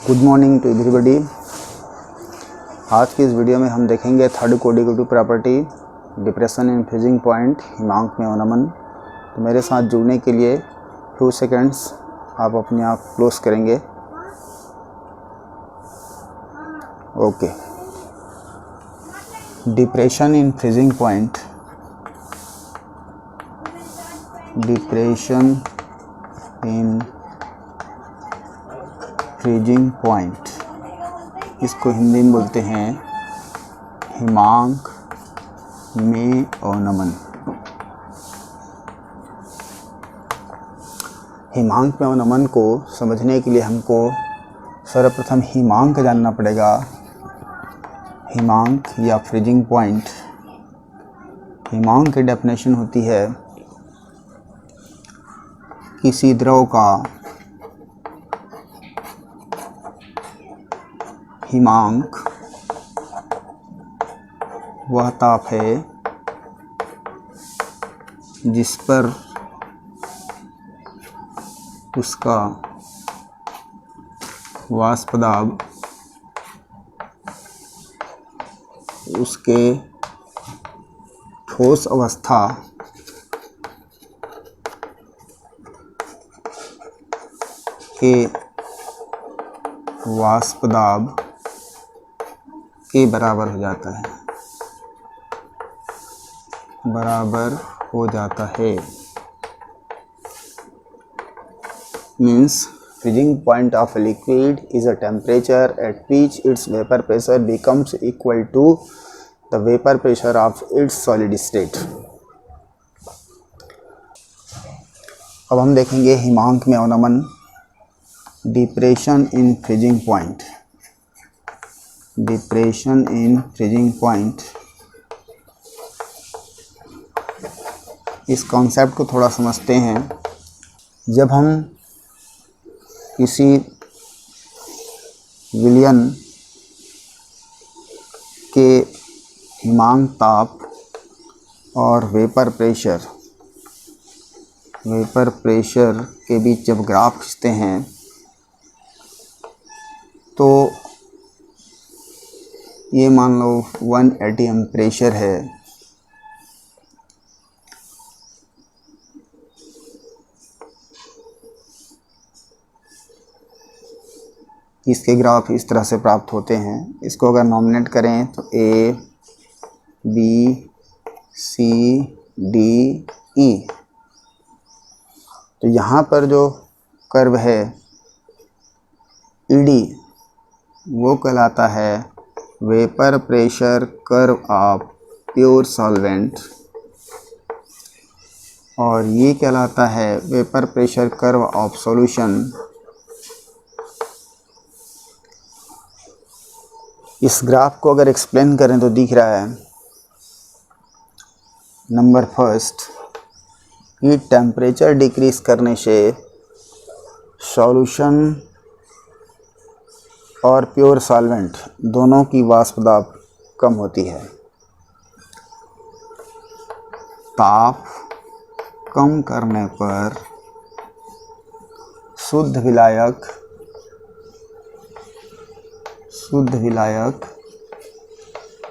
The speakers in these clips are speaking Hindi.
Good morning to everybody. आज की इस वीडियो में हम देखेंगे third coordinative property depression in freezing point हिमांक में अवनमन। तो मेरे साथ जुड़ने के लिए फ्यू सेकंड्स आप अपनी आँख क्लोज करेंगे। Okay. Depression in freezing point, depression in freezing point, इसको हिंदी में बोलते हैं हिमांक में अवनमन। हिमांक में अवनमन को समझने के लिए हमको सर्वप्रथम हिमांक जानना पड़ेगा। हिमांक या फ्रीजिंग पॉइंट, हिमांक की डेफिनेशन होती है किसी द्रव का हिमांक वह ताप है जिस पर उसका वाष्प दाब उसके ठोस अवस्था के वाष्प दाब के बराबर हो जाता है, बराबर हो जाता है। Means freezing point of a liquid is a temperature at which its vapor pressure becomes equal to the vapor pressure of its solid state। अब हम देखेंगे हिमांक में अवनमन, depression in freezing point. Depression in freezing point, इस कॉन्सेप्ट को थोड़ा समझते हैं। जब हम किसी विलयन के हिमांक ताप और वेपर प्रेशर के बीच जब ग्राफ खींचते हैं तो ये मान लो 1 atm प्रेशर है, इसके ग्राफ इस तरह से प्राप्त होते हैं। इसको अगर नॉमिनेट करें तो A, B, C, D, E। तो यहाँ पर जो कर्व है ED वो कहलाता है vapour pressure curve of pure solvent, और ये कहलाता है vapour pressure curve of solution. इस ग्राफ को अगर एक्सप्लेन करें तो दिख रहा है नंबर फर्स्ट कि टेम्परेचर डिक्रीज करने से सॉल्यूशन और प्योर सॉल्वेंट दोनों की वाष्प दाब कम होती है। ताप कम करने पर शुद्ध विलायक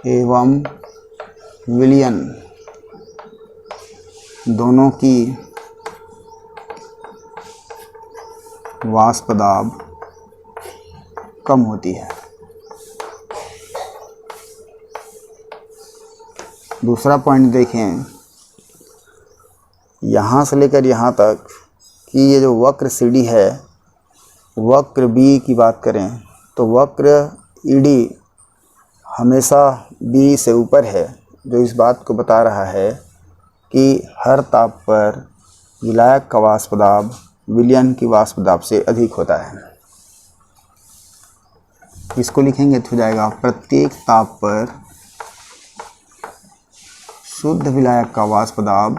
एवं विलयन दोनों की वाष्प दाब कम होती है। दूसरा पॉइंट देखें, यहाँ से लेकर यहाँ तक कि ये जो वक्र CD है, वक्र B की बात करें तो वक्र ED हमेशा B से ऊपर है, जो इस बात को बता रहा है कि हर ताप पर विलायक का वाष्प दाब विलयन की वाष्प दाब से अधिक होता है। इसको लिखेंगे तो हो जाएगा प्रत्येक ताप पर शुद्ध विलायक का वाष्प दाब,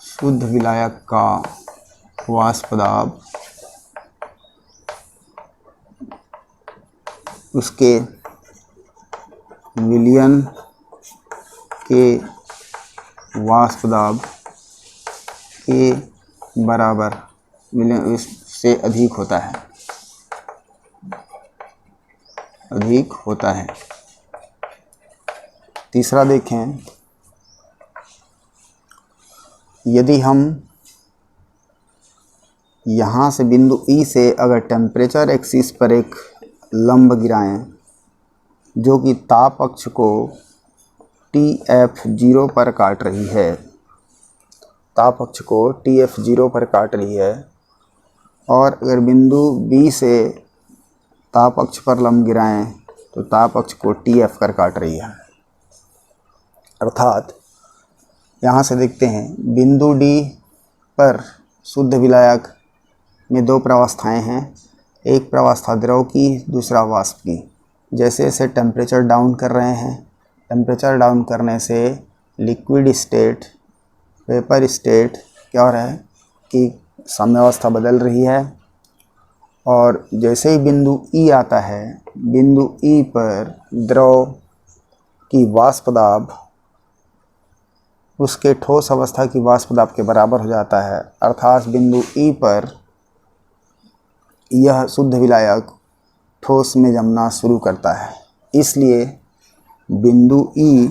शुद्ध विलायक का वाष्प दाब उसके विलयन के वाष्प दाब के बराबर विलयन से अधिक होता है। अधिक होता है। तीसरा देखें, यदि हम यहाँ से बिंदु ई से अगर टेम्परेचर एक्सिस पर एक लंब गिराएं जो कि ताप अक्ष को TF0 पर काट रही है, ताप अक्ष को TF0 पर काट रही है, और अगर बिंदु B से ताप अक्ष पर लंब गिराएं तो ताप अक्ष को TF पर काट रही है। अर्थात यहाँ से देखते हैं, बिंदु D पर शुद्ध विलायक में दो प्रवस्थाएं हैं, एक प्रवस्था द्रव की, दूसरा वाष्प की। जैसे जैसे टेम्परेचर डाउन कर रहे हैं, टेम्परेचर डाउन करने से लिक्विड स्टेट, वेपर स्टेट क्या हो रहा है कि साम्यावस्था बदल रही है, और जैसे ही बिंदु ई आता है, बिंदु ई पर द्रव की वाष्प दाब उसके ठोस अवस्था की वाष्प दाब के बराबर हो जाता है। अर्थात बिंदु ई पर यह शुद्ध विलायक ठोस में जमना शुरू करता है। इसलिए बिंदु ई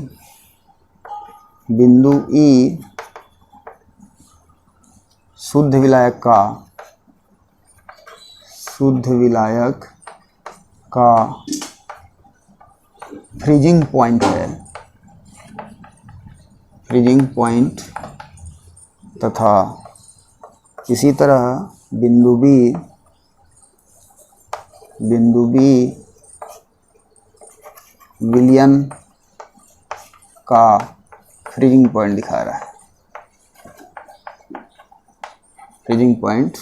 शुद्ध विलायक का फ्रीजिंग पॉइंट है, फ्रीजिंग पॉइंट, तथा इसी तरह बिंदु बी विलयन का फ्रीजिंग पॉइंट दिखा रहा है। फ्रीजिंग पॉइंट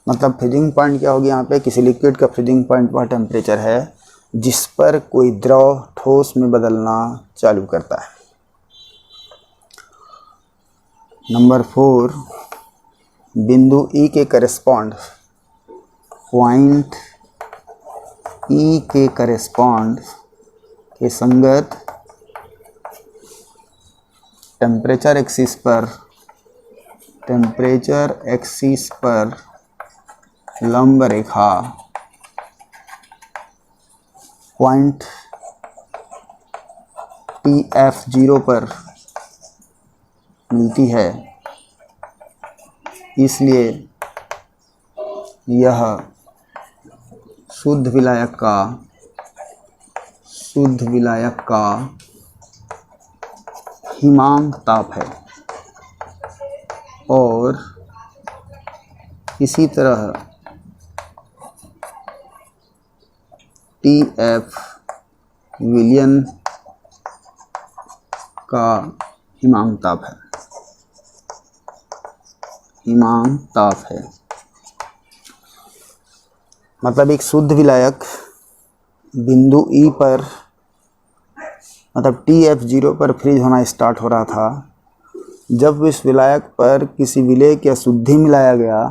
मतलब फ्रीजिंग पॉइंट क्या होगी यहाँ पे, किसी लिक्विड का फ्रीजिंग पॉइंट वह टेम्परेचर है जिस पर कोई द्रव ठोस में बदलना चालू करता है। नंबर 4, बिंदु ई के करेस्पॉन्ड, पॉइंट ई के करेस्पॉन्ड के संगत टेम्परेचर एक्सिस पर लंब रेखा पॉइंट TF0 पर मिलती है। इसलिए यह शुद्ध विलायक का हिमांक ताप है, और इसी तरह TF विलयन का हिमांक ताप है। मतलब एक शुद्ध विलायक बिंदु ई पर मतलब TF0 पर फ्रीज होना स्टार्ट हो रहा था। जब इस विलायक पर किसी विलेय या शुद्धि मिलाया गया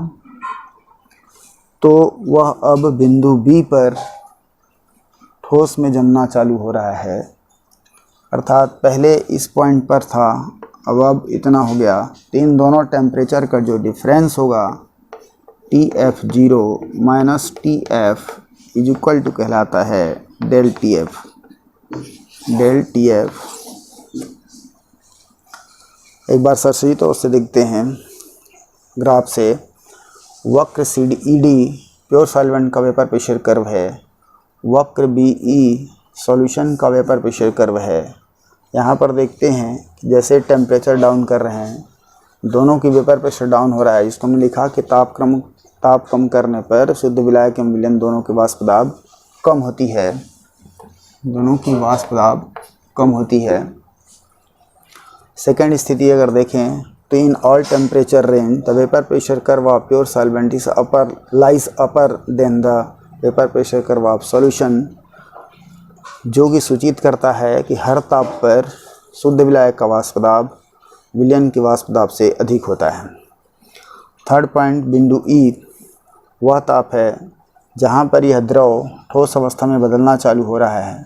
तो वह अब बिंदु B पर ठोस में जमना चालू हो रहा है। अर्थात पहले इस पॉइंट पर था, अब इतना हो गया। तो इन दोनों टेम्परेचर का जो डिफरेंस होगा TF0 minus TF is equal to कहलाता है डेल TF। एक बार सरसरी तो उससे देखते हैं ग्राफ से। वक्र CD प्योर सॉल्वेंट का वेपर प्रेशर कर्व है, वक्र BE सॉल्यूशन का वेपर प्रेशर कर्व है। यहाँ पर देखते हैं कि जैसे टेम्परेचर डाउन कर रहे हैं, दोनों की वेपर प्रेशर डाउन हो रहा है, जिसको हमने लिखा कि ताप कम करने पर शुद्ध विलायक एवं विलयन दोनों की वाष्प दाब कम होती है, सेकेंड स्थिति अगर देखें तो in all temperature range the vapour pressure curve of pure solvent is lies upper than the vapour pressure curve of solution, जो कि सूचित करता है कि हर ताप पर शुद्ध विलायक का वाष्प दाब विलयन की वाष्प दाब से अधिक होता है। थर्ड पॉइंट, बिंदु ई वह ताप है जहाँ पर यह द्रव ठोस अवस्था में बदलना चालू हो रहा है।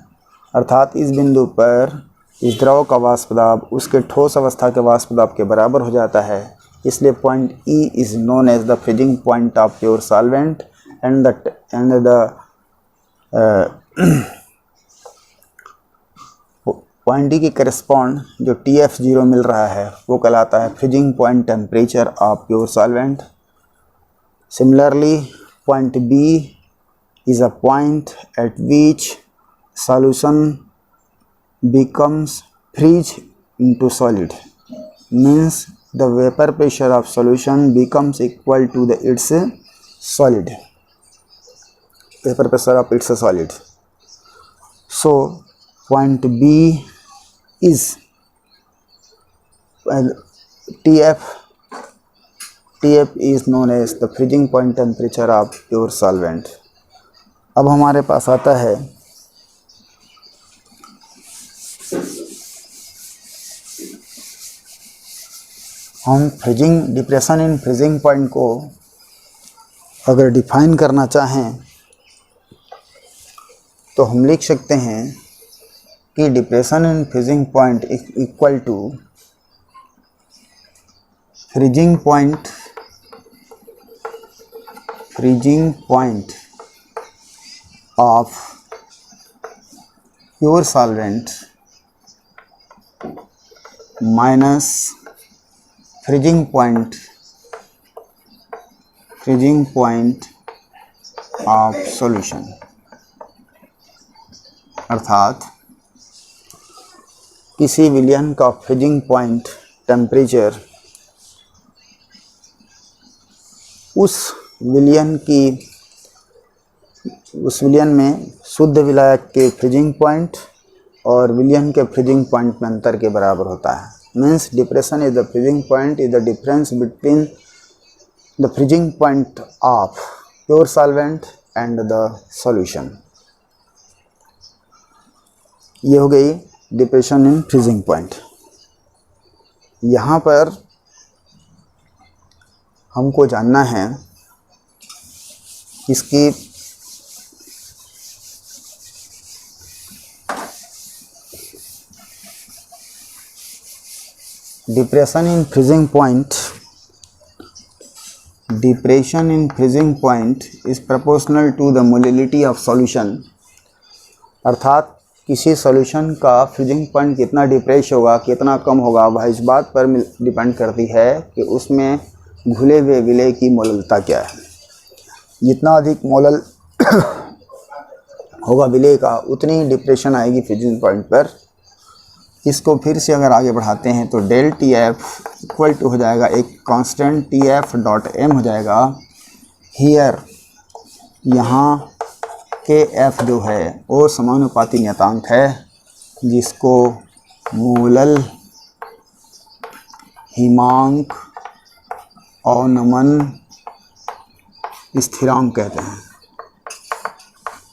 अर्थात इस बिंदु पर इस द्रव का वाष्प दाब उसके ठोस अवस्था के वाष्प दाब के बराबर हो जाता है। इसलिए point E is known as the freezing point of pure solvent and the point D के करस्पॉन्ड जो TF0 मिल रहा है वो कहलाता है freezing point temperature of pure solvent. Similarly point B is a point at which solution becomes freeze into solid, means the vapor pressure of solution becomes equal to its solid vapor pressure of its solid. So point B is TF is known as the freezing point temperature of pure solvent. अब हमारे पास आता है हम freezing depression in freezing point को अगर डिफाइन करना चाहें तो हम लिख सकते हैं कि depression in freezing point equal to freezing point of pure solvent minus freezing point of solution, अर्थात किसी विलयन का फ्रीजिंग पॉइंट टेम्परेचर उस विलयन में शुद्ध विलायक के फ्रीजिंग पॉइंट और विलयन के फ्रीजिंग पॉइंट में अंतर के बराबर होता है। Means depression is the freezing point is the difference between the freezing point of pure solvent and the solution. ये हो गई डिप्रेशन इन फ्रीजिंग पॉइंट। यहाँ पर हमको जानना है इसकी depression in freezing point is proportional to the molality of solution, अर्थात किसी सॉल्यूशन का फ्रीजिंग पॉइंट कितना डिप्रेस होगा कितना कम होगा वह इस बात पर डिपेंड करती है कि उसमें घुले हुए विलय की मोललता क्या है। जितना अधिक मोलल होगा विलय का उतनी डिप्रेशन आएगी फ्रीजिंग पॉइंट पर। इसको फिर से अगर आगे बढ़ाते हैं तो डेल TF इक्वल टू हो जाएगा एक कांस्टेंट TF डॉट M हो जाएगा। हियर यहाँ के F जो है वो समानुपाती नियतांक है जिसको मोलल हिमांक अवनमन स्थिरांक कहते हैं।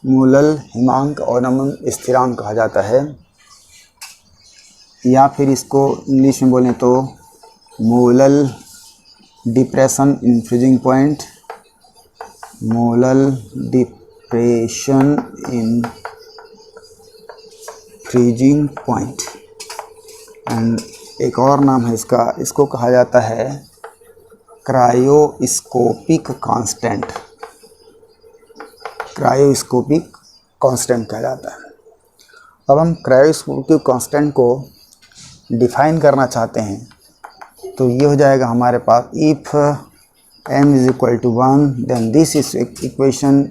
मोलल हिमांक अवनमन स्थिरांक कहा जाता है, या फिर इसको इंग्लिश में बोलें तो molal depression in freezing point, molal depression in freezing point. And एक और नाम है इसको कहा जाता है क्रायोस्कोपिक कांस्टेंट। क्रायोस्कोपिक कांस्टेंट कहा जाता है। अब हम क्रायोस्कोपिक कांस्टेंट को डिफाइन करना चाहते हैं तो ये हो जाएगा हमारे पास if m is equal to 1 then this is equation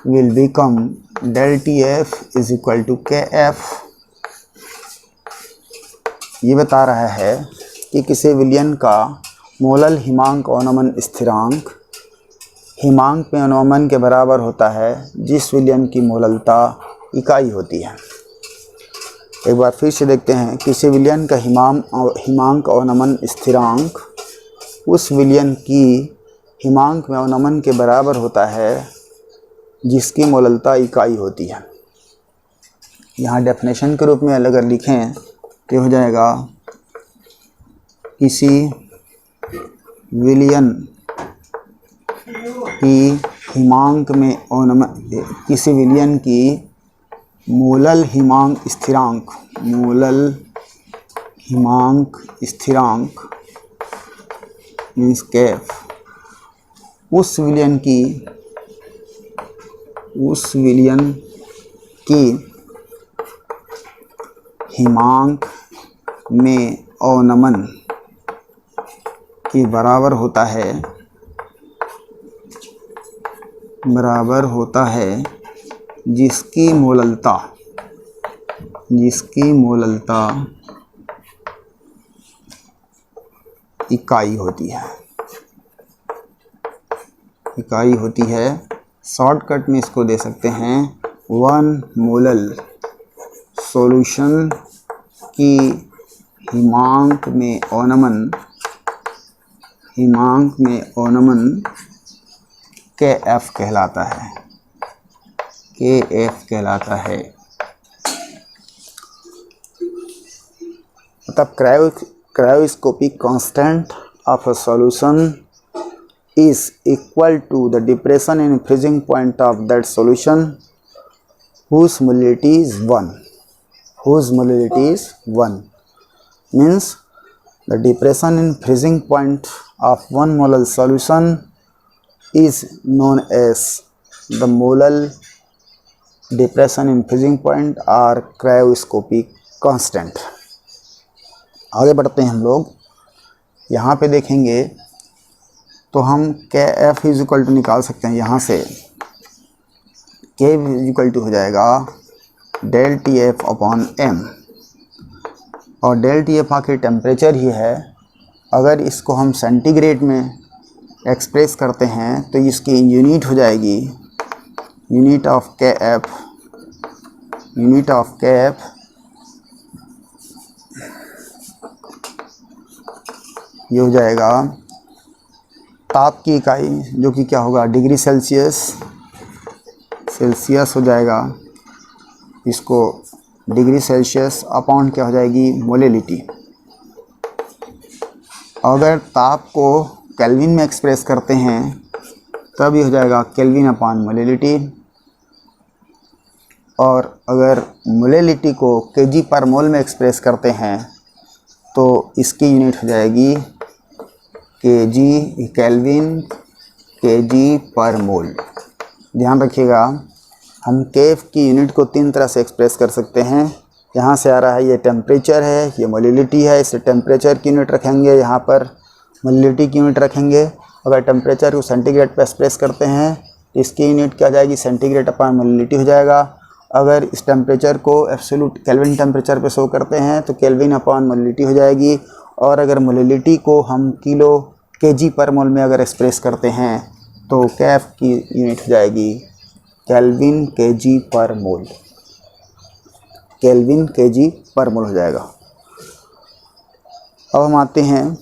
will become del TF is equal to KF। ये बता रहा है कि किसी विलयन का मोलल हिमांक अवनमन स्थिरांक हिमांक में अवनमन के बराबर होता है जिस विलयन की मोललता इकाई होती है। एक बार फिर से देखते हैं किसी विलयन का हिमांक अवनमन स्थिरांक उस विलयन की हिमांक में अवनमन के बराबर होता है जिसकी मोललता इकाई होती है। यहाँ डेफिनेशन के रूप में अगर लिखें तो हो जाएगा किसी विलयन की हिमांक में अवनमन किसी विलयन की मोलल हिमांक स्थिरांक मीन्स कैफ उस विलयन की हिमांक में अवनमन के बराबर होता है जिसकी मोललता इकाई होती है। शॉर्टकट में इसको दे सकते हैं 1 मोलल सॉल्यूशन की हिमांक में अवनमन KF कहलाता है। मतलब cryoscopic constant of a solution is equal to the depression in freezing point of that solution whose molality is 1. Means the depression in freezing point of 1 molar solution is known as the molar depression in freezing point or cryoscopic constant। आगे बढ़ते हैं हम लोग। यहाँ पे देखेंगे तो हम KF इज इक्वल टू निकाल सकते हैं। यहाँ से K इज इक्वल टू हो जाएगा del TF अपॉन M, और del TF आखिर टेम्परेचर ही है। अगर इसको हम सेंटीग्रेड में एक्सप्रेस करते हैं तो इसकी यूनिट हो जाएगी यूनिट ऑफ KF ये हो जाएगा ताप की इकाई, जो कि क्या होगा डिग्री सेल्सियस हो जाएगा। इसको डिग्री सेल्सियस अपॉन क्या हो जाएगी मोलेलिटी। अगर ताप को केल्विन में एक्सप्रेस करते हैं तब ये हो जाएगा केल्विन अपॉन मोलेलिटी, और अगर मोलेलिटी को केजी पर मोल में एक्सप्रेस करते हैं तो इसकी यूनिट हो जाएगी केल्विन केजी पर मोल। ध्यान रखिएगा, हम केफ की यूनिट को 3 तरह से एक्सप्रेस कर सकते हैं। यहाँ से आ रहा है ये टेम्परेचर है, ये मोलिलिटी है, इसे टेम्परेचर की यूनिट रखेंगे, यहाँ पर मोलिलिटी की यूनिट रखेंगे। अगर टेम्परेचर को सेंटीग्रेड पर एक्सप्रेस करते हैं तो इसकी यूनिट क्या जाएगी सेंटीग्रेड अपॉन मोलिलिटी हो जाएगा। अगर इस टेम्परेचर को एब्सोल्यूट केल्विन टेम्परेचर पे शो करते हैं तो केल्विन अपॉन मोलिलिटी हो जाएगी। और अगर मोलिलिटी को हम किलो केजी पर मोल में अगर एक्सप्रेस करते हैं तो कैफ की यूनिट हो जाएगी केल्विन केजी पर मोल हो जाएगा। अब हम आते हैं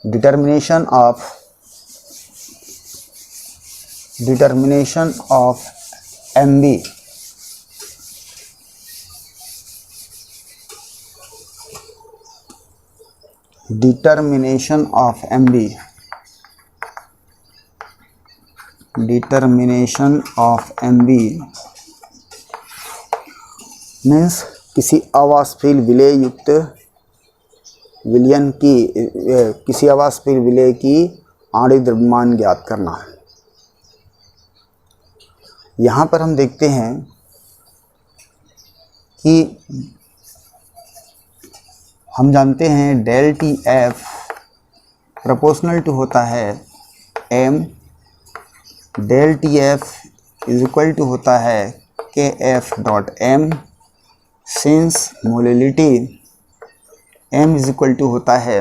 determination of MB। Determination of MB means किसी अवाष्पशील विलेय की आणविक द्रव्यमान ज्ञात करना। यहाँ पर हम देखते हैं कि हम जानते हैं del TF प्रोपोर्शनल टू होता है M, del TF is equal to होता है KF dot M, since molality M is equal to होता है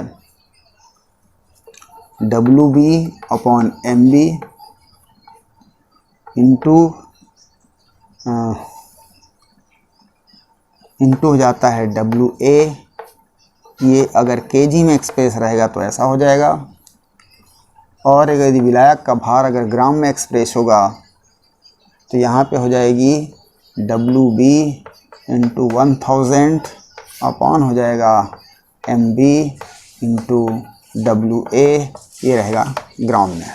WB अपॉन MB इंटू हो जाता है WA। ये अगर केजी में एक्सप्रेस रहेगा तो ऐसा हो जाएगा, और अगर यदि विलायक का भार अगर ग्राम में एक्सप्रेस होगा तो यहाँ पे हो जाएगी WB इंटू 1000 अपॉन हो जाएगा MB इंटू WA, ये रहेगा ग्राम में।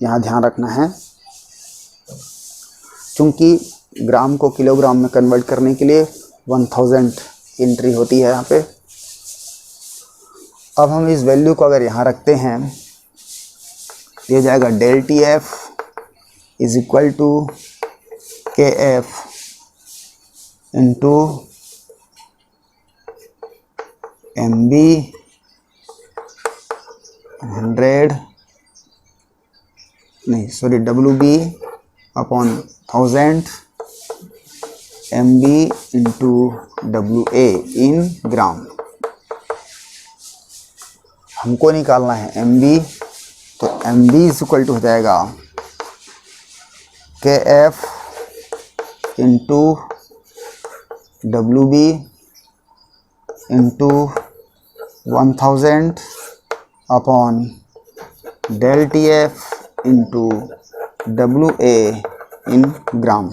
यहाँ ध्यान रखना है, क्योंकि ग्राम को किलोग्राम में कन्वर्ट करने के लिए 1000 एंट्री होती है यहाँ पे। अब हम इस वैल्यू को अगर यहाँ रखते हैं, ये जाएगा del TF is equal to KF into MB 100 नहीं sorry WB upon 1000 MB into WA in gram. हमको निकालना है MB, तो MB इज इक्वल टू हो जाएगा KF into WB into 1000 upon del TF into WA in gram,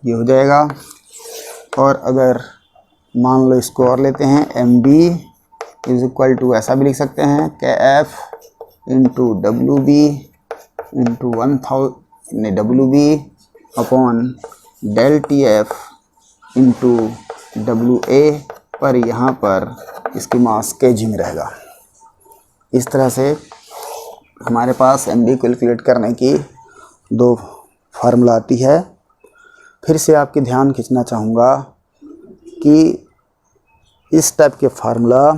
ये हो जाएगा। और अगर मान लो इसको और लेते हैं, MB इज इक्वल टू ऐसा भी लिख सकते हैं KF into WB into 1000 WB upon del TF into WA, पर यहाँ पर इसकी मास kg में रहेगा। इस तरह से हमारे पास MB कैलकुलेट करने की दो फार्मूला आती है। फिर से आपके ध्यान खींचना चाहूँगा कि इस टाइप के फार्मूला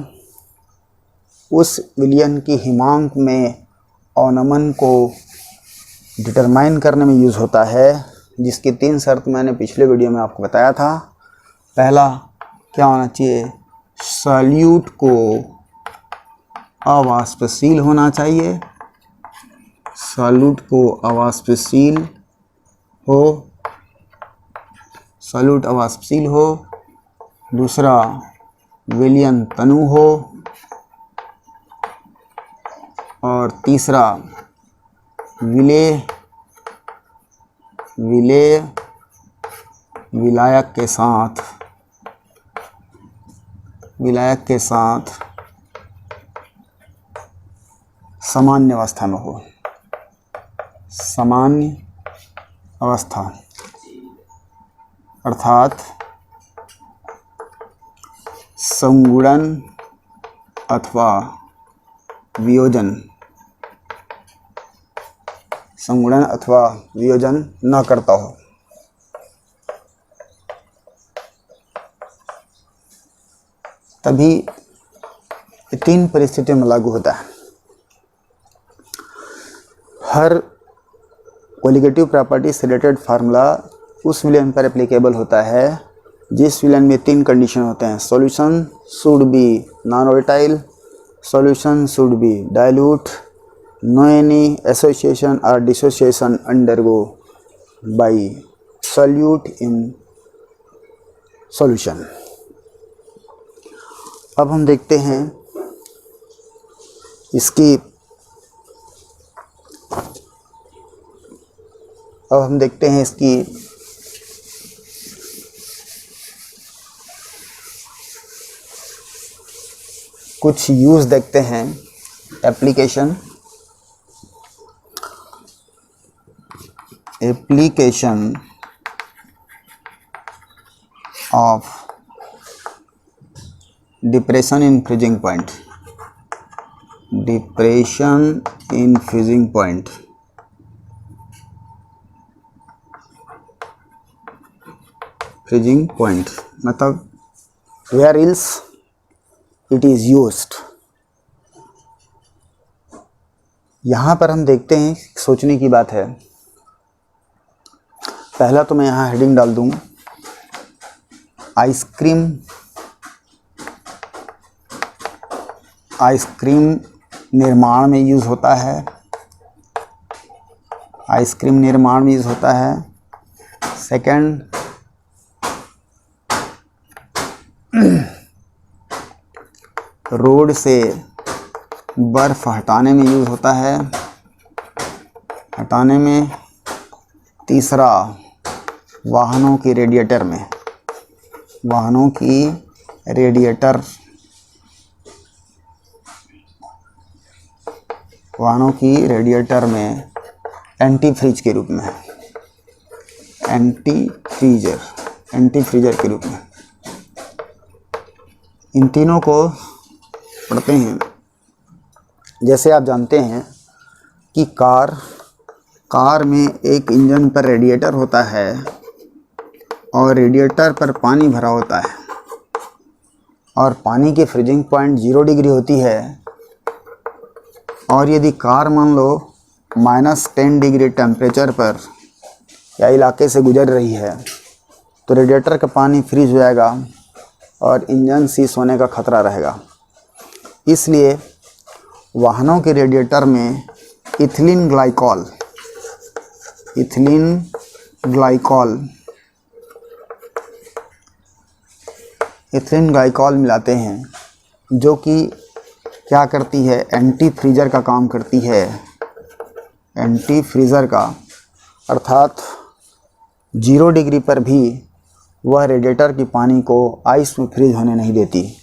उस विलयन की हिमांक में अवनमन को डिटरमाइन करने में यूज़ होता है, जिसकी 3 शर्त मैंने पिछले वीडियो में आपको बताया था। पहला क्या होना चाहिए, सॉल्यूट को अवाष्पशील होना चाहिए, सॉल्यूट को अवाष्पशील हो, सॉल्यूट अवाष्पशील हो। दूसरा विलयन तनु हो, और तीसरा विलायक के साथ सामान्य अवस्था में हो, सामान्य अवस्था अर्थात संगुणन अथवा वियोजन, संगुणन अथवा वियोजन न करता हो। तभी 3 परिस्थितियों में लागू होता है। हर कोलिगेटिव प्रॉपर्टी से रिलेटेड फार्मूला उस विलयन पर एप्लीकेबल होता है जिस विलयन में 3 कंडीशन होते हैं। Solution should be non volatile, solution should be dilute, no any association और dissociation undergo by solute in solution. अब हम देखते हैं इसकी कुछ यूज़ देखते हैं, application of depression in freezing point, depression in freezing point. Freezing point मतलब where else it is used. यहाँ पर हम देखते हैं, सोचने की बात है। पहला तो मैं यहाँ हेडिंग डाल दूँ, आइसक्रीम निर्माण में यूज़ होता है, आइसक्रीम निर्माण में यूज़ होता है। सेकंड, रोड से बर्फ हटाने में यूज़ होता है, हटाने में। तीसरा, वाहनों की रेडिएटर में, वाहनों की रेडिएटर में एंटी फ्रीज के रूप में, एंटी फ्रीजर के रूप में। इन तीनों को पढ़ते हैं। जैसे आप जानते हैं कि कार में एक इंजन पर रेडिएटर होता है, और रेडिएटर पर पानी भरा होता है और पानी की फ्रीजिंग पॉइंट 0 डिग्री होती है, और यदि कार मान लो -10 डिग्री टेम्परेचर पर या इलाके से गुजर रही है तो रेडिएटर का पानी फ्रीज हो जाएगा और इंजन सीज होने का खतरा रहेगा। इसलिए वाहनों के रेडिएटर में इथिलीन ग्लाइकॉल मिलाते हैं, जो कि क्या करती है, एंटी फ्रीजर का काम करती है। एंटी फ्रीजर का अर्थात 0 डिग्री पर भी वह रेडिएटर की पानी को आइस में फ्रीज होने नहीं देती।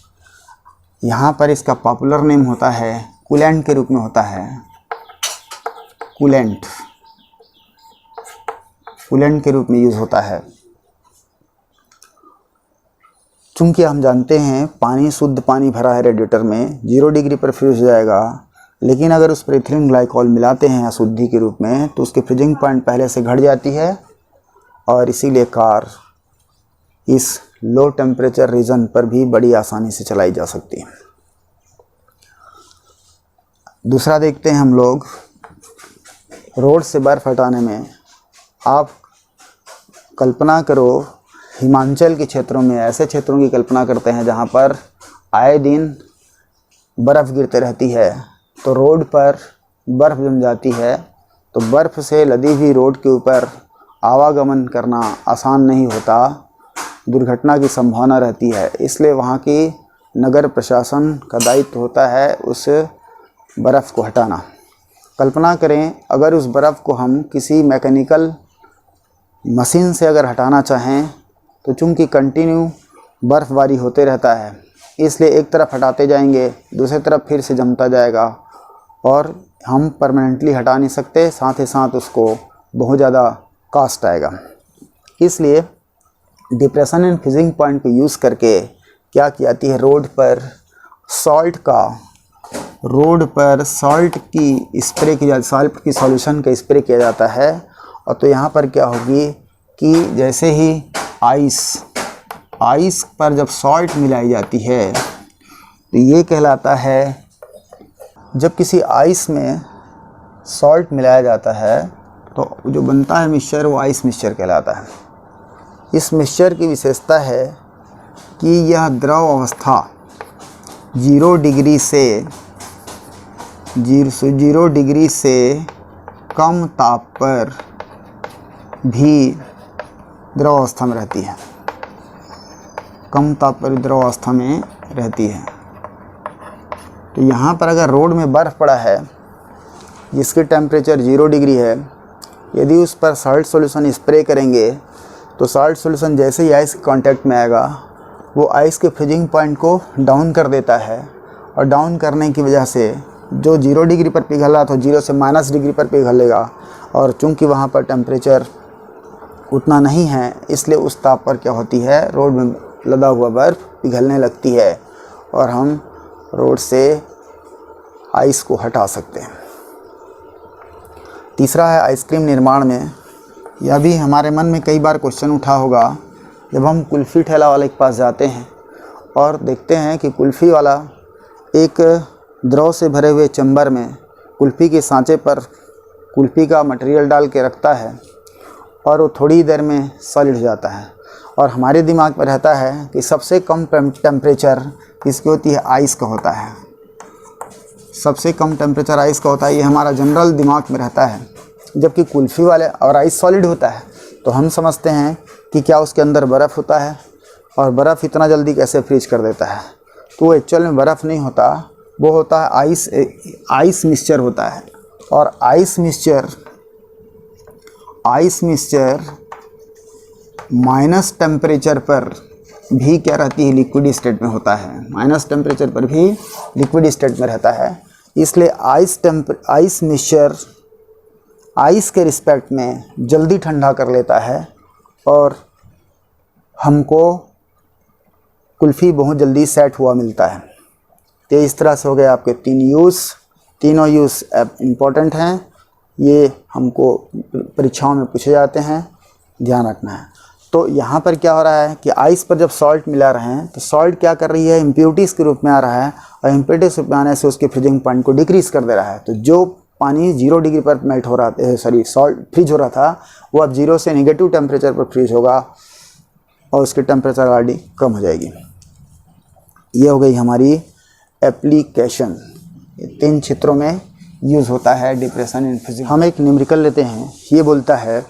यहाँ पर इसका पॉपुलर नेम होता है, कूलेंट के रूप में होता है। कूलेंट के रूप में यूज़ होता है। चूँकि हम जानते हैं पानी शुद्ध पानी भरा है रेडिएटर में, 0 डिग्री पर फ्रीज हो जाएगा, लेकिन अगर उस पर इथिलीन ग्लाइकॉल मिलाते हैं अशुद्धि के रूप में तो उसकी फ्रीजिंग पॉइंट पहले से घट जाती है और इसीलिए कार इस लो टेम्परेचर रीजन पर भी बड़ी आसानी से चलाई जा सकती है। दूसरा देखते हैं हम लोग, रोड से बर्फ़ हटाने में आप कल्पना करो, हिमाचल के क्षेत्रों में ऐसे क्षेत्रों की कल्पना करते हैं जहां पर आए दिन बर्फ़ गिरते रहती है, तो रोड पर बर्फ़ जम जाती है, तो बर्फ़ से लदी हुई रोड के ऊपर आवागमन करना आसान नहीं होता, दुर्घटना की संभावना रहती है। इसलिए वहाँ की नगर प्रशासन का दायित्व होता है उस बर्फ़ को हटाना। कल्पना करें अगर उस बर्फ़ को हम किसी मैकेनिकल मशीन से अगर हटाना चाहें तो चूँकि कंटिन्यू बर्फ़बारी होते रहता है, इसलिए एक तरफ हटाते जाएंगे, दूसरी तरफ फिर से जमता जाएगा और हम परमानेंटली हटा नहीं सकते, साथ ही साथ उसको बहुत ज़्यादा कास्ट आएगा। इसलिए डिप्रेशन एंड फ्रीजिंग पॉइंट को यूज़ करके क्या की जाती है, रोड पर सॉल्ट की स्प्रे की जाती, सॉल्ट की सॉल्यूशन का स्प्रे किया जाता है। और तो यहाँ पर क्या होगी कि जैसे ही आइस पर जब सॉल्ट मिलाई जाती है तो ये कहलाता है, जब किसी आइस में सॉल्ट मिलाया जाता है तो जो बनता है मिक्सचर वो आइस मिक्सचर कहलाता है। इस मिक्सचर की विशेषता है कि यह द्रव अवस्था 0 डिग्री से कम ताप पर भी द्रव अवस्था में रहती है, कम ताप पर द्रव अवस्था में रहती है। तो यहाँ पर अगर रोड में बर्फ़ पड़ा है जिसकी टेम्परेचर 0 डिग्री है, यदि उस पर सॉल्ट सॉल्यूशन स्प्रे करेंगे तो सॉल्ट सॉल्यूशन जैसे ही आइस के कांटेक्ट में आएगा वो आइस के फ्रीजिंग पॉइंट को डाउन कर देता है, और डाउन करने की वजह से जो 0 डिग्री पर पिघल रहा था 0 से -, डिग्री पर पिघलेगा, और चूँकि वहाँ पर टेम्परेचर उतना नहीं है इसलिए उस ताप पर क्या होती है, रोड में लदा हुआ बर्फ़ पिघलने लगती है और हम रोड से आइस को हटा सकते हैं। तीसरा है आइसक्रीम निर्माण में। यह भी हमारे मन में कई बार क्वेश्चन उठा होगा, जब हम कुल्फ़ी ठेला वाले के पास जाते हैं और देखते हैं कि कुल्फ़ी वाला एक द्रव से भरे हुए चैम्बर में कुल्फ़ी के सांचे पर कुल्फ़ी का मटेरियल डाल के रखता है और वो थोड़ी देर में सॉलिड हो जाता है, और हमारे दिमाग में रहता है कि सबसे कम टेम्परेचर किसकी होती है, आइस का होता है। सबसे कम टेम्परेचर आइस का होता है, ये हमारा जनरल दिमाग में रहता है। जबकि कुल्फ़ी वाले और आइस सॉलिड होता है तो हम समझते हैं कि क्या उसके अंदर बर्फ़ होता है और बर्फ़ इतना जल्दी कैसे फ्रीज कर देता है। तो वो एक्चुअल में बर्फ़ नहीं होता, वो होता है आइस मिक्सचर होता है। और आइस मिक्सचर माइनस टेम्परेचर पर भी क्या रहती है, लिक्विड स्टेट में होता है। माइनस टेम्परेचर पर भी लिक्विड स्टेट में रहता है। इसलिए आइस मिक्सचर आइस के रिस्पेक्ट में जल्दी ठंडा कर लेता है और हमको कुल्फ़ी बहुत जल्दी सेट हुआ मिलता है। तो इस तरह से हो गए आपके 3 यूज़। तीनों यूज़ इम्पोर्टेंट हैं, ये हमको परीक्षाओं में पूछे जाते हैं, ध्यान रखना है। तो यहाँ पर क्या हो रहा है कि आइस पर जब सॉल्ट मिला रहे हैं तो सॉल्ट क्या कर रही है, इम्प्योरिटीज़ के रूप में आ रहा है, और इम्प्योरिटीज़ रूप में आने से उसके फ्रीजिंग पॉइंट को डिक्रीज़ कर दे रहा है। तो जो पानी 0 डिग्री पर मेल्ट हो रहा सॉल्ट फ्रीज हो रहा था, वो अब 0 से नेगेटिव टेम्परेचर पर फ्रीज होगा और उसकी टेम्परेचर ऑलरेडी कम हो जाएगी। ये हो गई हमारी एप्लीकेशन। 3 क्षेत्रों में यूज़ होता है डिप्रेशन इन फ्रीजिंग। हम एक न्यूमेरिकल लेते हैं। ये बोलता है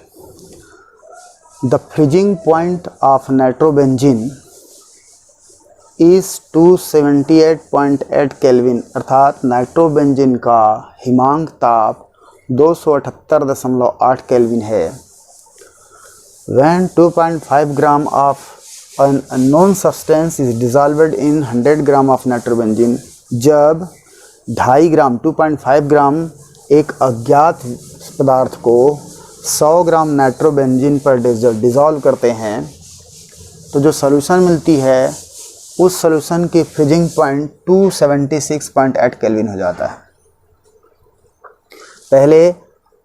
the freezing point of nitrobenzene is 278.8 kelvin, अर्थात नाइट्रोबेंजीन का हिमांक ताप 278.8 केल्विन है। When 2.5 gram of an unknown substance is dissolved in 100 gram of nitrobenzene, जब 2.5 ग्राम 2.5 ग्राम एक अज्ञात पदार्थ को 100 ग्राम नाइट्रोबेंजीन पर डिज़ोल्व करते हैं तो जो सॉल्यूशन मिलती है उस सॉल्यूशन की फ्रीजिंग पॉइंट 276.8 केल्विन हो जाता है। पहले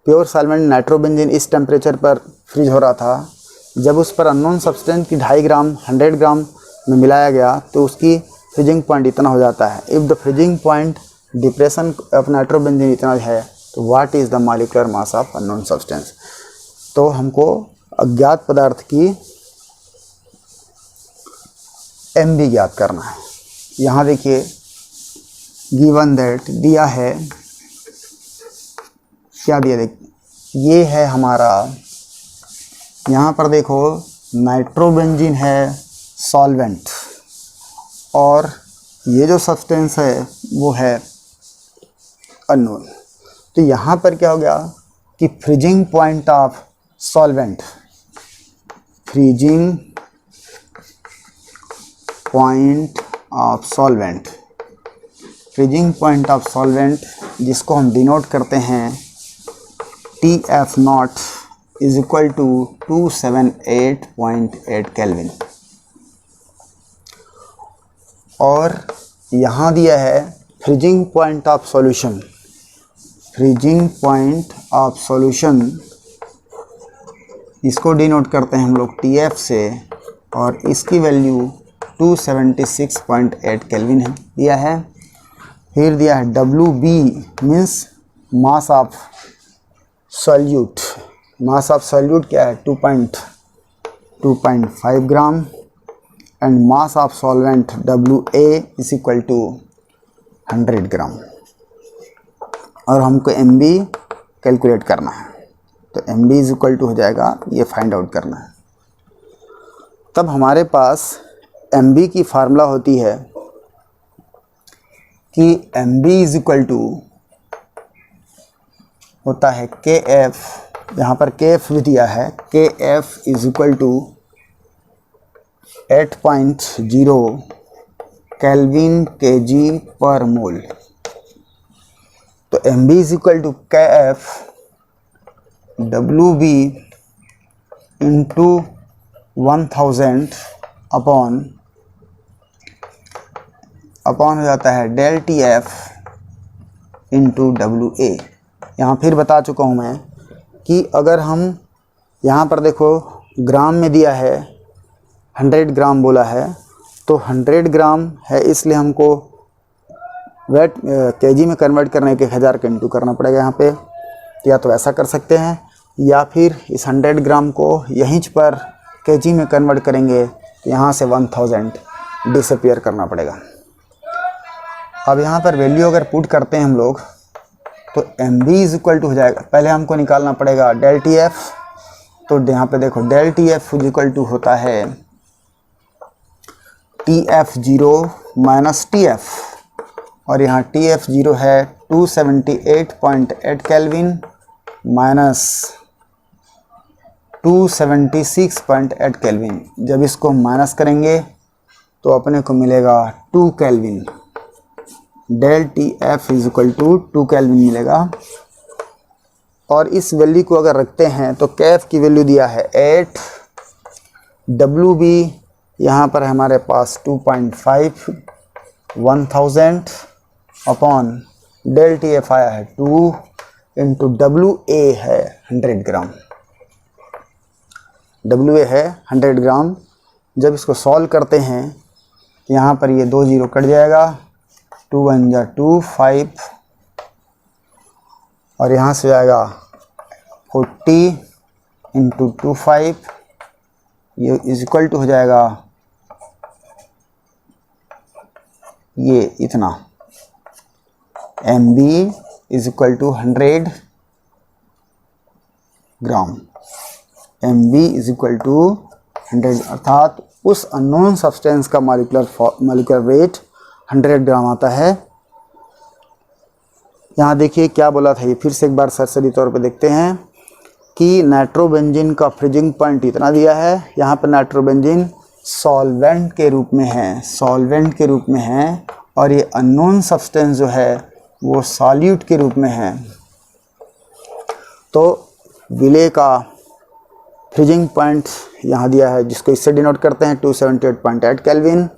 प्योर सॉल्वेंट नाइट्रोबेंजीन इस टेम्परेचर पर फ्रीज हो रहा था, जब उस पर अननोन सब्सटेंस की 2.5 ग्राम 100 ग्राम में मिलाया गया तो उसकी फ्रीजिंग पॉइंट इतना हो जाता है। If the freezing point depression of nitrobenzene इतना है तो what is the molecular mass of unknown substance. तो हमको अज्ञात पदार्थ की MB ज्ञात करना है। यहाँ देखिए गिवन दैट दिया है, क्या दिया देख, ये है हमारा, यहाँ पर देखो नाइट्रोबेंजीन है सॉल्वेंट और ये जो सब्सटेंस है वो है अननोन। तो यहाँ पर क्या हो गया कि freezing point of solvent, freezing point of solvent, freezing point of solvent जिसको हम डिनोट करते हैं TF0 is equal to 278.8 kelvin. और यहाँ दिया है freezing point of solution, freezing point of solution इसको डिनोट करते हैं हम लोग TF से, और इसकी वैल्यू 276.8 केल्विन है दिया है। फिर दिया है WB means mass of solute, mass of solute क्या है 2.5 gram, and mass of solvent WA is equal to 100 gram. और हमको MB कैलकुलेट करना है, तो MB इज इक्वल टू हो जाएगा, ये फाइंड आउट करना है। तब हमारे पास MB की फार्मूला होती है कि MB इज इक्वल टू होता है KF, यहाँ पर KF भी दिया है, KF is equal to 8.0 kelvin kg पर मोल। तो MB is equal to KF WB into 1000 upon हो जाता है डेल TF इंटू WA। यहाँ फिर बता चुका हूँ मैं कि अगर हम यहाँ पर देखो ग्राम में दिया है 100 ग्राम बोला है, तो 100 ग्राम है इसलिए हमको वेट केजी में कन्वर्ट करने के 1000 का इंटू करना पड़ेगा यहाँ पे। या तो ऐसा कर सकते हैं या फिर इस 100 ग्राम को यहीं पर केजी में कन्वर्ट करेंगे तो यहाँ से 1000 डिसअपियर करना पड़ेगा। अब यहाँ पर वैल्यू अगर पुट करते हैं हम लोग तो MB इज इक्वल टू हो जाएगा, पहले हमको निकालना पड़ेगा डेल TF। तो यहाँ पे देखो del TF is equal to होता है TF0 माइनस TF, और यहाँ TF0 है 278.8 केल्विन माइनस 276.8 केल्विन। जब इसको माइनस करेंगे तो अपने को मिलेगा 2 kelvin, del TF is equal to 2 kelvin मिलेगा। और इस वैल्यू को अगर रखते हैं तो KF की वैल्यू दिया है 8, WB यहाँ पर हमारे पास 2.5 1000 अपॉन डेल TF आया है 2 इंटू WA है 100 ग्राम। WA है 100 ग्राम। जब इसको सॉल्व करते हैं यहाँ पर ये 2 0 कट जाएगा, 2 1 जा 2 5 और यहाँ से जाएगा 40 इंटू 2 5, ये इज इक्वल टू हो जाएगा ये इतना, MB is equal to 100 gram, MB is equal to 100, अर्थात उस अननोन सब्सटेंस का मॉलिक्यूलर वेट 100 ग्राम आता है। यहाँ देखिए क्या बोला था, ये फिर से एक बार सरसरी तौर पे देखते हैं कि नाइट्रोबेंजीन का फ्रीजिंग पॉइंट इतना दिया है। यहाँ पर नाइट्रोबेंजीन सॉल्वेंट के रूप में है, सॉल्वेंट के रूप में है, और ये अननोन सब्सटेंस जो है वो सॉल्यूट के रूप में है। तो विले का फ्रीजिंग पॉइंट यहाँ दिया है, जिसको इससे डिनोट करते हैं 278.8 केल्विन,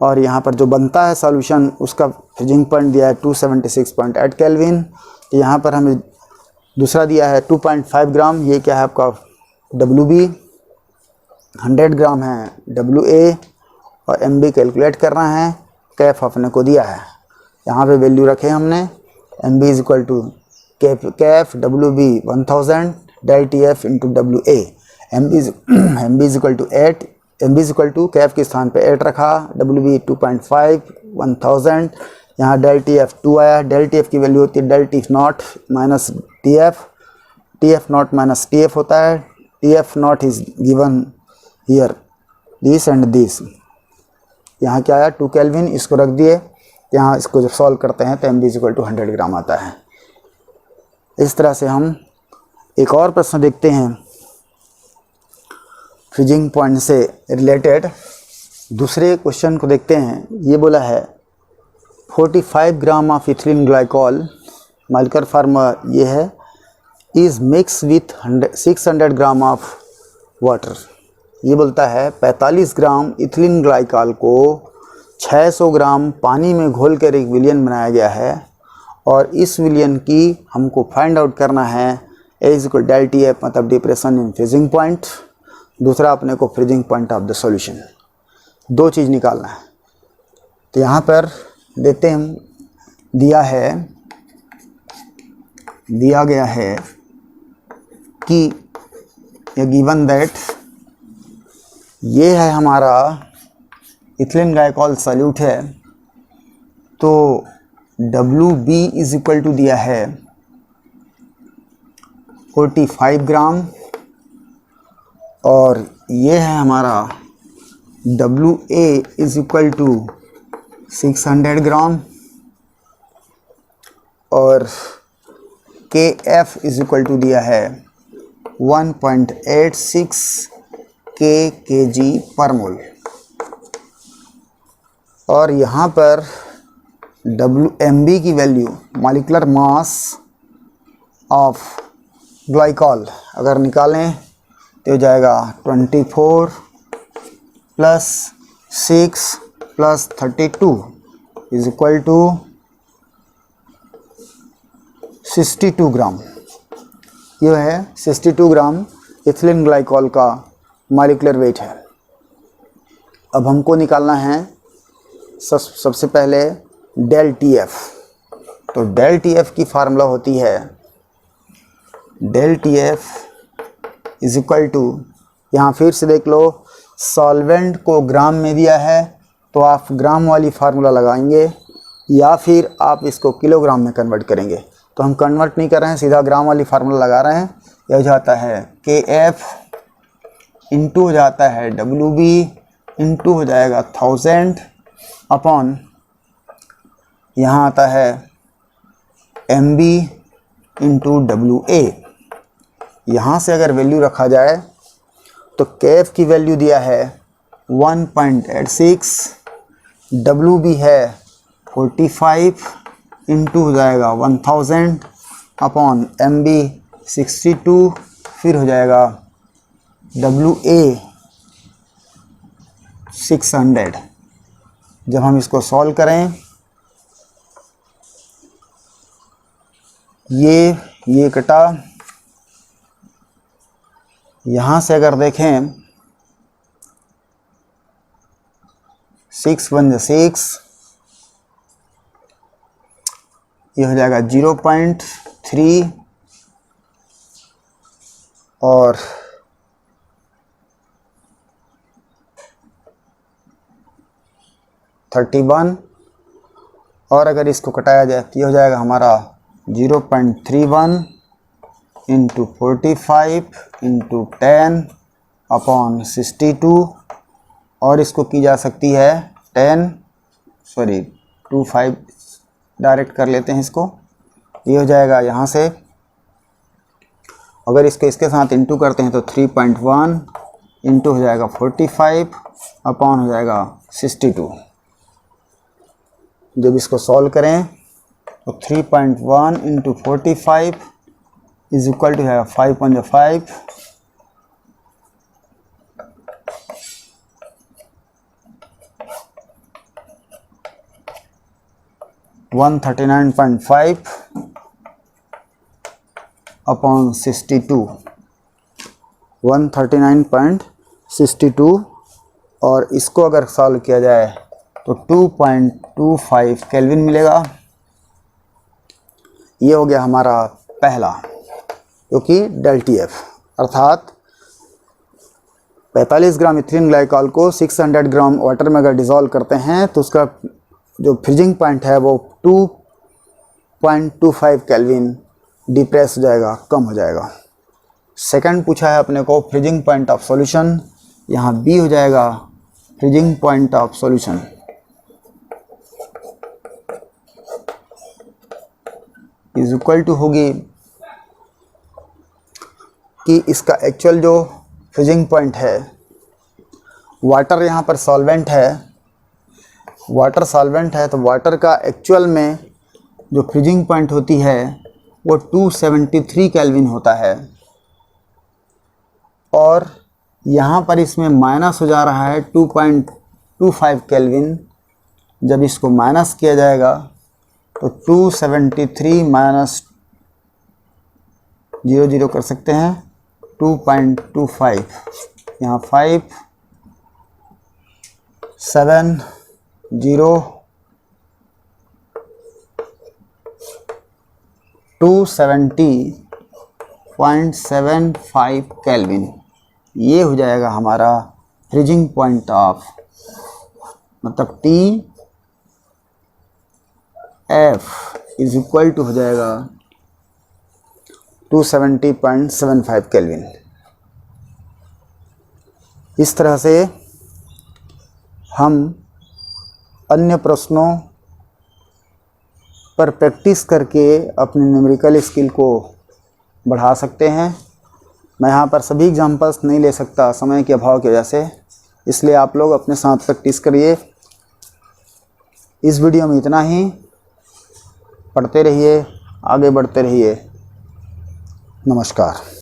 और यहाँ पर जो बनता है सॉल्यूशन उसका फ्रीजिंग पॉइंट दिया है 276.8 केल्विन। तो यहाँ पर हमें दूसरा दिया है 2.5 ग्राम, ये क्या है आपका WB, 100 ग्राम है WA, और MB कैलकुलेट करना है। कैफ अपने को दिया है, यहाँ पे वैल्यू रखे हमने, MB is equal to KF WB 1000 del TF into WA, MB is equal to 8, MB is equal to KF के स्थान पे 8 रखा, WB 2.5 1000, यहाँ डेल TF 2 आया। डेल TF की वैल्यू होती है del T naught minus TF, TF naught minus TF होता है। TF naught is given here this and this, यहाँ क्या आया 2 केल्विन, इसको रख दिए। यहाँ इसको जब सॉल्व करते हैं तो MB is equal to 100 gram आता है। इस तरह से हम एक और प्रश्न देखते हैं फ्रीजिंग पॉइंट से रिलेटेड। दूसरे क्वेश्चन को देखते हैं। ये बोला है 45 gram of ethylene glycol, molecular formula ये है, is mix with 600 gram of water. ये बोलता है 45 ग्राम इथिलीन ग्लाइकॉल को 600 ग्राम पानी में घोल कर एक विलियन बनाया गया है, और इस विलियन की हमको फाइंड आउट करना है A is equal del TF, मतलब डिप्रेशन इन फ्रीजिंग पॉइंट, दूसरा अपने को freezing point of the solution, दो चीज़ निकालना है। तो यहाँ पर देते हम, दिया गया है कि ये गिवन दैट ये है हमारा इथिलीन ग्लाइकॉल सॉल्यूट है, तो WB इज इक्वल टू दिया है 45 ग्राम, और ये है हमारा WA इज इक्वल टू 600 ग्राम, और KF इज इक्वल टू दिया है 1.86 kg पर मोल। और यहाँ पर MB की value, molecular mass of glycol अगर निकालें तो हो जाएगा 24 plus 6 plus 32 is equal to 62 gram. ये है 62 ग्राम इथिलीन ग्लाइकॉल का मॉलिक्यूलर वेट है। अब हमको निकालना है सबसे पहले डेल TF। तो डेल TF की फार्मूला होती है del TF is equal to, यहाँ फिर से देख लो, सॉल्वेंट को ग्राम में दिया है तो आप ग्राम वाली फार्मूला लगाएंगे, या फिर आप इसको किलोग्राम में कन्वर्ट करेंगे। तो हम कन्वर्ट नहीं कर रहे हैं, सीधा ग्राम वाली फार्मूला लगा रहे हैं। यह हो जाता है KF इंटू हो जाता है WB इंटू हो जाएगा 1000 अपॉन यहाँ आता है MB इंटू WA। यहाँ से अगर वैल्यू रखा जाए तो KF की वैल्यू दिया है 1.86, WB है 45 इंटू हो जाएगा 1000 अपॉन MB 62, फिर हो जाएगा WA 600। जब हम इसको सॉल्व करें, ये कटा, यहाँ से अगर देखें 6 1 6, ये हो जाएगा 0.3 और 31, और अगर इसको कटाया जाए तो ये हो जाएगा हमारा 0.31 इंटू 45 इंटू 10 अपॉन 62, और इसको की जा सकती है 25 डायरेक्ट कर लेते हैं इसको। ये हो जाएगा यहाँ से, अगर इसको इसके साथ इंटू करते हैं तो 3.1 इंटू हो जाएगा 45 अपॉन हो जाएगा 62। जब इसको सॉल्व करें तो 3.1 इंटू 45 इज इक्वल टू है 5 1 5, 139.5 अपॉन 62, 139.62, और इसको अगर सॉल्व किया जाए तो 2.25 केल्विन मिलेगा। ये हो गया हमारा पहला, क्योंकि ΔTF अर्थात 45 ग्राम इथीलिन ग्लाइकॉल को 600 ग्राम वाटर में अगर डिज़ोल्व करते हैं तो उसका जो फ्रीजिंग पॉइंट है वो 2.25 केल्विन डिप्रेस हो जाएगा, कम हो जाएगा। सेकंड पूछा है अपने को फ्रीजिंग पॉइंट ऑफ सॉल्यूशन, यहाँ बी हो जाएगा freezing point of solution is equal to होगी कि इसका एक्चुअल जो फ्रीजिंग पॉइंट है, वाटर यहाँ पर सॉल्वेंट है, वाटर सॉल्वेंट है, तो वाटर का एक्चुअल में जो फ्रीजिंग पॉइंट होती है वो 273 केल्विन होता है, और यहाँ पर इसमें माइनस हो जा रहा है 2.25 केल्विन। जब इसको माइनस किया जाएगा तो 273 माइनस 0 कर सकते हैं, 2.25, यहाँ 5 7 0 270.75 केल्विन। ये हो जाएगा हमारा फ्रीजिंग पॉइंट ऑफ, मतलब TF इज इक्वल टू हो जाएगा 270.75 केल्विन। इस तरह से हम अन्य प्रश्नों पर प्रैक्टिस करके अपनी न्यूमेरिकल स्किल को बढ़ा सकते हैं। मैं यहाँ पर सभी एग्जाम्पल्स नहीं ले सकता समय के अभाव की वजह से, इसलिए आप लोग अपने साथ प्रैक्टिस करिए। इस वीडियो में इतना ही। पढ़ते रहिए, आगे बढ़ते रहिए। नमस्कार।